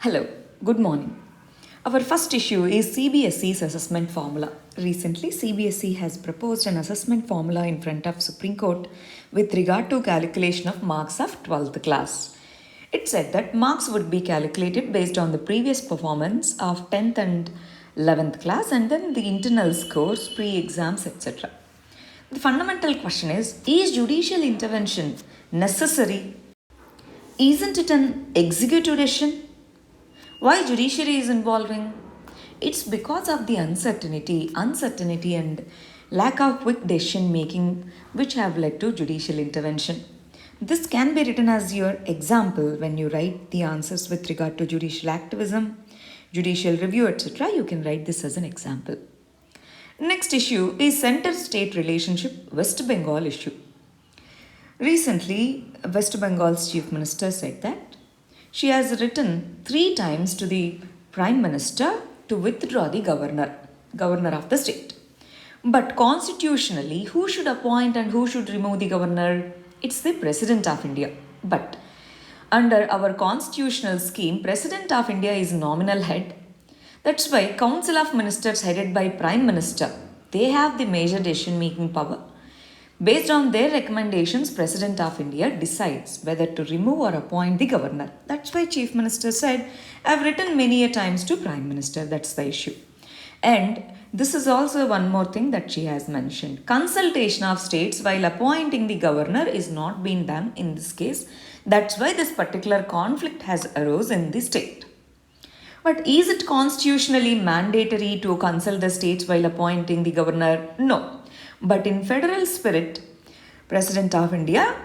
Hello, good morning. Our first issue is CBSE's assessment formula. Recently, CBSE has proposed an assessment formula in front of Supreme Court with regard to calculation of marks of 12th class. It said that marks would be calculated based on the previous performance of 10th and 11th class and then the internal scores, pre-exams, etc. The fundamental question is judicial intervention necessary? Isn't it an executive decision? Why judiciary is involving? It's because of the uncertainty and lack of quick decision making which have led to judicial intervention. This can be written as your example when you write the answers with regard to judicial activism, judicial review, etc. You can write this as an example. Next issue is center state relationship West Bengal issue. Recently, West Bengal's chief minister said that she has written 3 times to the Prime Minister to withdraw the governor of the state. But constitutionally, who should appoint and who should remove the governor? It's the President of India. But under our constitutional scheme, President of India is nominal head. That's why Council of Ministers headed by Prime Minister, they have the major decision making power. Based on their recommendations, President of India decides whether to remove or appoint the governor. That's why Chief Minister said, I've written many a times to Prime Minister. That's the issue. And this is also one more thing that she has mentioned. Consultation of states while appointing the governor is not being done in this case. That's why this particular conflict has arose in the state. But is it constitutionally mandatory to consult the states while appointing the governor? No. But in federal spirit, President of India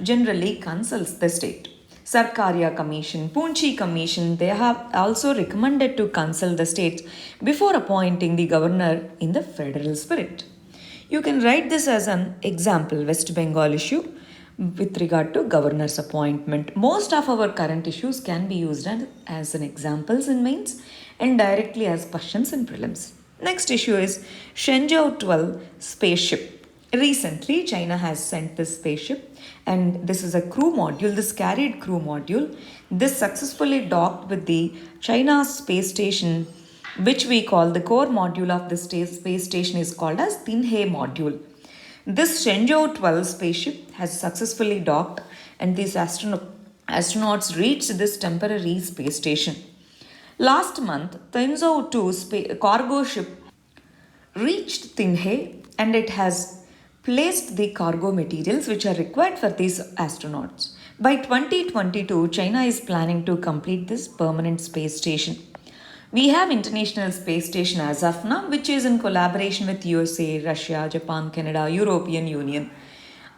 generally consults the state. Sarkaria Commission, Poonchi Commission, they have also recommended to consult the states before appointing the governor in the federal spirit. You can write this as an example, West Bengal issue with regard to governor's appointment. Most of our current issues can be used as an examples in mains and directly as questions in prelims. Next issue is Shenzhou 12 spaceship. Recently, China has sent this spaceship, and this is a crew module, this carried crew module. This successfully docked with the China's space station, which we call the core module of the space station is called as Tinhe module. This Shenzhou 12 spaceship has successfully docked, and these astronauts reached this temporary space station. Last month, Tenzhou 2 cargo ship reached Tinhe and it has placed the cargo materials which are required for these astronauts. By 2022, China is planning to complete this permanent space station. We have International Space Station as of now, which is in collaboration with USA, Russia, Japan, Canada, European Union.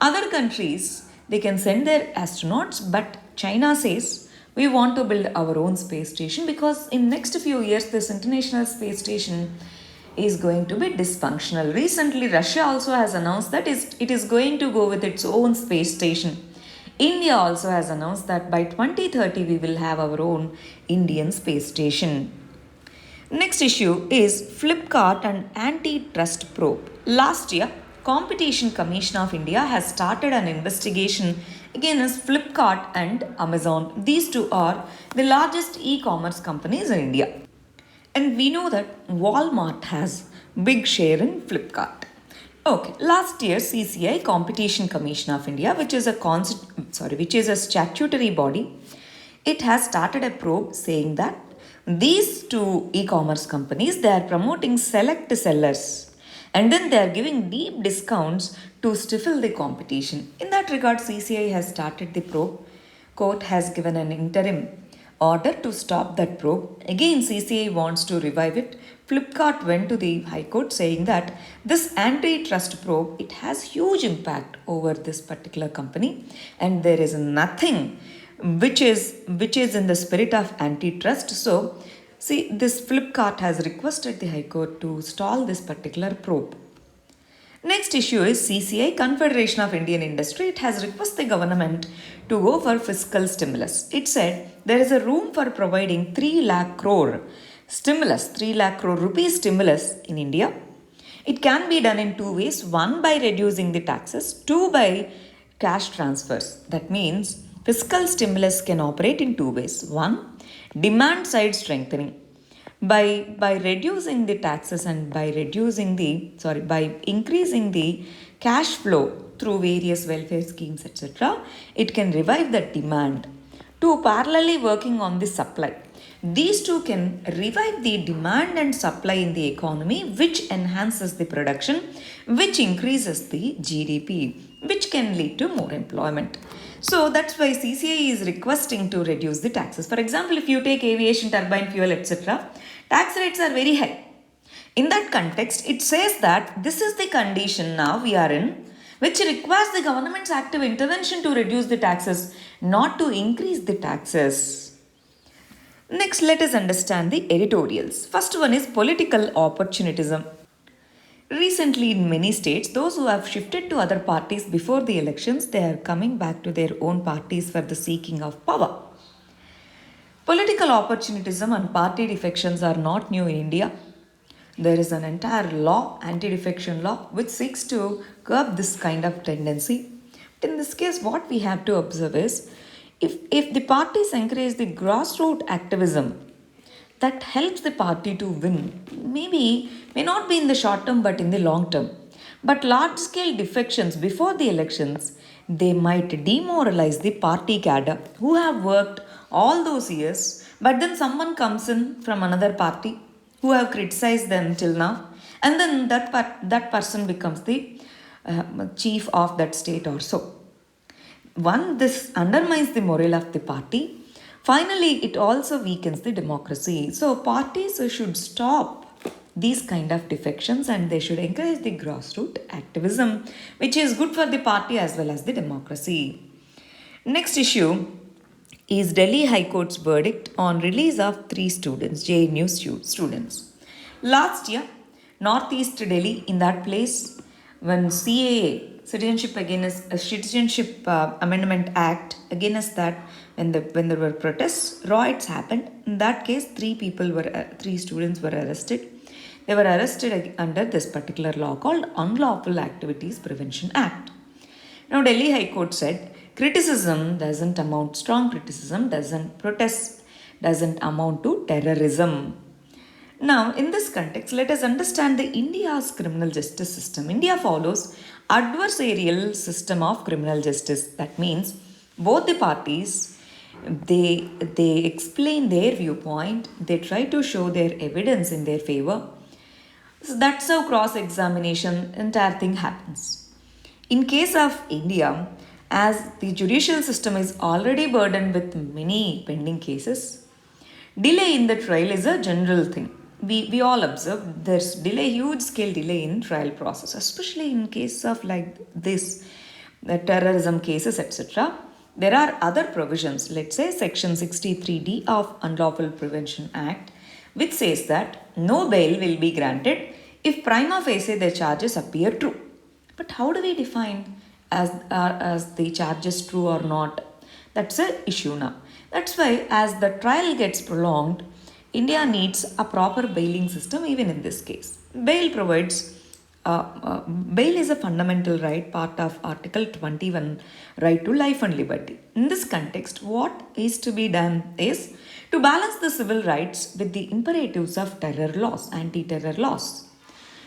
Other countries, they can send their astronauts, but China says, we want to build our own space station because in next few years this international space station is going to be dysfunctional. Recently Russia also has announced that it is going to go with its own space station. India also has announced that by 2030 we will have our own Indian space station. Next issue is Flipkart and antitrust probe. Last year, Competition Commission of India has started an investigation against Flipkart and Amazon. These two are the largest e-commerce companies in India. And we know that Walmart has big share in Flipkart. Okay, last year CCI Competition Commission of India, which is a statutory body, it has started a probe saying that these two e-commerce companies, they are promoting select sellers and then they are giving deep discounts to stifle the competition. In that regard, CCI has started the probe. Court has given an interim order to stop that probe. Again, CCI wants to revive it. Flipkart went to the High Court saying that this antitrust probe, it has huge impact over this particular company and there is nothing which is in the spirit of antitrust. So, see, this Flipkart has requested the High Court to stall this particular probe. Next issue is CCI, Confederation of Indian Industry. It has requested the government to go for fiscal stimulus. It said there is a room for providing 3 lakh crore stimulus, 3 lakh crore rupees stimulus in India. It can be done in 2 ways. 1 by reducing the taxes, 2 by cash transfers. That means Fiscal stimulus can operate in two ways. One, demand side strengthening. By reducing the taxes and by increasing the cash flow through various welfare schemes, etc., it can revive the demand. Two, parallelly working on the supply. These two can revive the demand and supply in the economy, which enhances the production, which increases the GDP, which can lead to more employment. So that's why CCI is requesting to reduce the taxes. For example, if you take aviation, turbine fuel, etc., tax rates are very high. In that context, it says that this is the condition now we are in, which requires the government's active intervention to reduce the taxes, not to increase the taxes. Next, let us understand the editorials. First one is political opportunism. Recently, in many states, those who have shifted to other parties before the elections, they are coming back to their own parties for the seeking of power. Political opportunism and party defections are not new in India. There is an entire law, anti-defection law, which seeks to curb this kind of tendency. But in this case, what we have to observe is, if the parties encourage the grassroots activism, that helps the party to win. May not be in the short term, but in the long term. But large scale defections before the elections, they might demoralize the party cadre who have worked all those years, but then someone comes in from another party who have criticized them till now, and then that person becomes the chief of that state or so. One, this undermines the morale of the party. Finally, it also weakens the democracy. So parties should stop these kind of defections and they should encourage the grassroots activism, which is good for the party as well as the democracy. Next issue is Delhi High Court's verdict on release of 3 students, JNU students. Last year, Northeast Delhi, in that place, when CAA, Citizenship Amendment Act, against that, when there were protests, riots happened. In that case, 3 students were arrested. They were arrested under this particular law called Unlawful Activities Prevention Act. Now, Delhi High Court said strong criticism doesn't amount to terrorism. Now, in this context, let us understand the India's criminal justice system. India follows adversarial system of criminal justice. That means both the parties, they explain their viewpoint, they try to show their evidence in their favor. So that's how cross-examination, entire thing happens. In case of India, as the judicial system is already burdened with many pending cases, delay in the trial is a general thing. We all observe there's huge scale delay in trial process, especially in case of like this, the terrorism cases, etc. There are other provisions, let's say Section 63D of Unlawful Prevention Act, which says that no bail will be granted if prima facie the charges appear true. But how do we define as the charges true or not? That's an issue now. That's why as the trial gets prolonged, India needs a proper bailing system even in this case. Bail is a fundamental right, part of Article 21, right to life and liberty. In this context, what is to be done is to balance the civil rights with the imperatives of terror laws, anti-terror laws.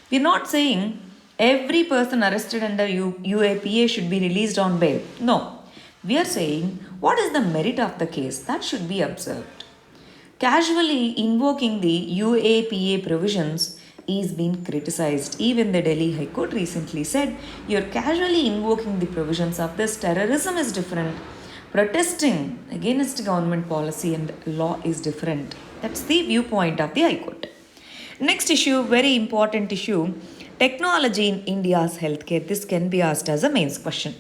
We are not saying every person arrested under UAPA should be released on bail. No. We are saying what is the merit of the case that should be observed. Casually invoking the UAPA provisions is being criticized. Even the Delhi High Court recently said you're casually invoking the provisions of this. Terrorism is different. Protesting against government policy and law is different. That's the viewpoint of the High Court. Next issue, very important issue, technology in India's healthcare. This can be asked as a mains question.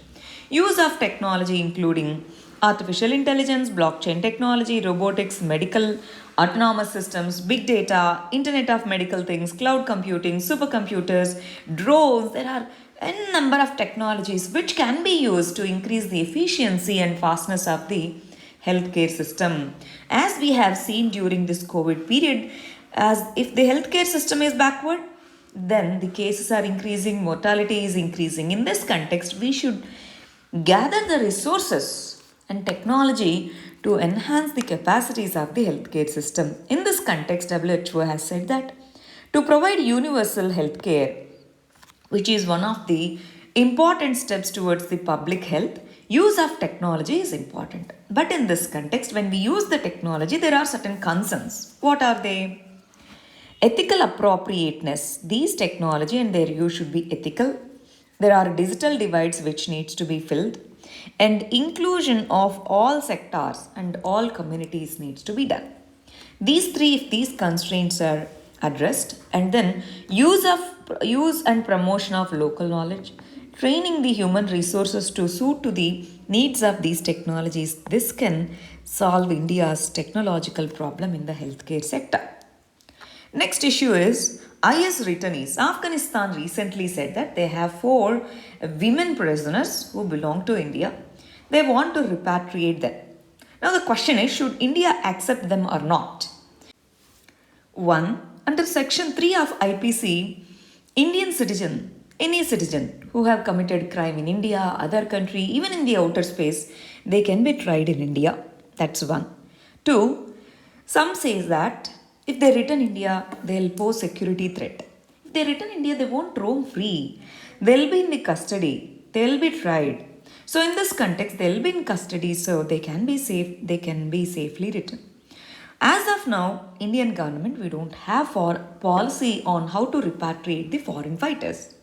Use of technology including artificial intelligence, blockchain technology, robotics, medical autonomous systems, big data, Internet of Medical Things, cloud computing, supercomputers, drones. There are a number of technologies which can be used to increase the efficiency and fastness of the healthcare system. As we have seen during this COVID period, as if the healthcare system is backward, then the cases are increasing, mortality is increasing. In this context, we should gather the resources and technology to enhance the capacities of the healthcare system. In this context, WHO has said that to provide universal healthcare, which is one of the important steps towards the public health, use of technology is important. But in this context, when we use the technology, there are certain concerns. What are they? Ethical appropriateness. These technology and their use should be ethical. There are digital divides which needs to be filled, and inclusion of all sectors and all communities needs to be done. These three, if these constraints are addressed, and then use and promotion of local knowledge, training the human resources to suit to the needs of these technologies, this can solve India's technological problem in the healthcare sector. Next issue is IS returnees. Afghanistan recently said that they have 4 women prisoners who belong to India. They want to repatriate them. Now the question is, should India accept them or not? 1. Under Section 3 of IPC, Indian citizen, any citizen who have committed crime in India, other country, even in the outer space, they can be tried in India. That's 1. 2. Some says that if they return India, they'll pose security threat. If they return India, they won't roam free. They'll be in the custody. They'll be tried. So in this context, they'll be in custody, so they can be safe. They can be safely returned. As of now, Indian government, we don't have for policy on how to repatriate the foreign fighters.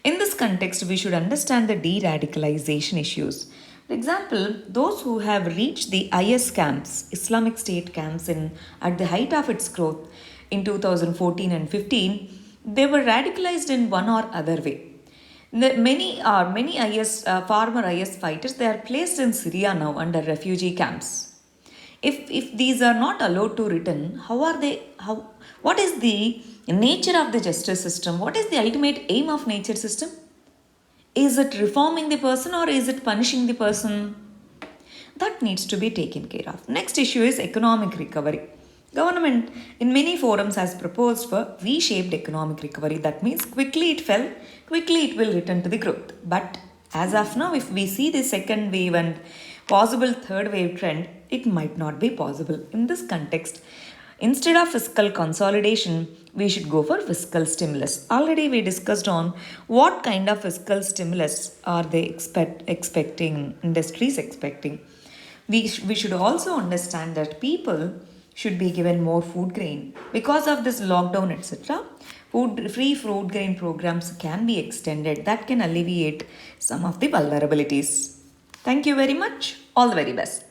In this context, we should understand the de-radicalization issues. For example, those who have reached the IS camps, Islamic State camps at the height of its growth in 2014 and 15, they were radicalized in one or other way. Many former IS fighters, they are placed in Syria now under refugee camps. If these are not allowed to return, what is the nature of the justice system? What is the ultimate aim of nature system? Is it reforming the person or is it punishing the person? That needs to be taken care of. Next issue is economic recovery. Government in many forums has proposed for V-shaped economic recovery. That means quickly it fell, quickly it will return to the growth. But as of now, if we see the second wave and possible third wave trend, it might not be possible. In this context, instead of fiscal consolidation, we should go for fiscal stimulus. Already we discussed on what kind of fiscal stimulus are they expecting, industries expecting. We should also understand that people should be given more food grain. Because of this lockdown, etc., free food grain programs can be extended. That can alleviate some of the vulnerabilities. Thank you very much. All the very best.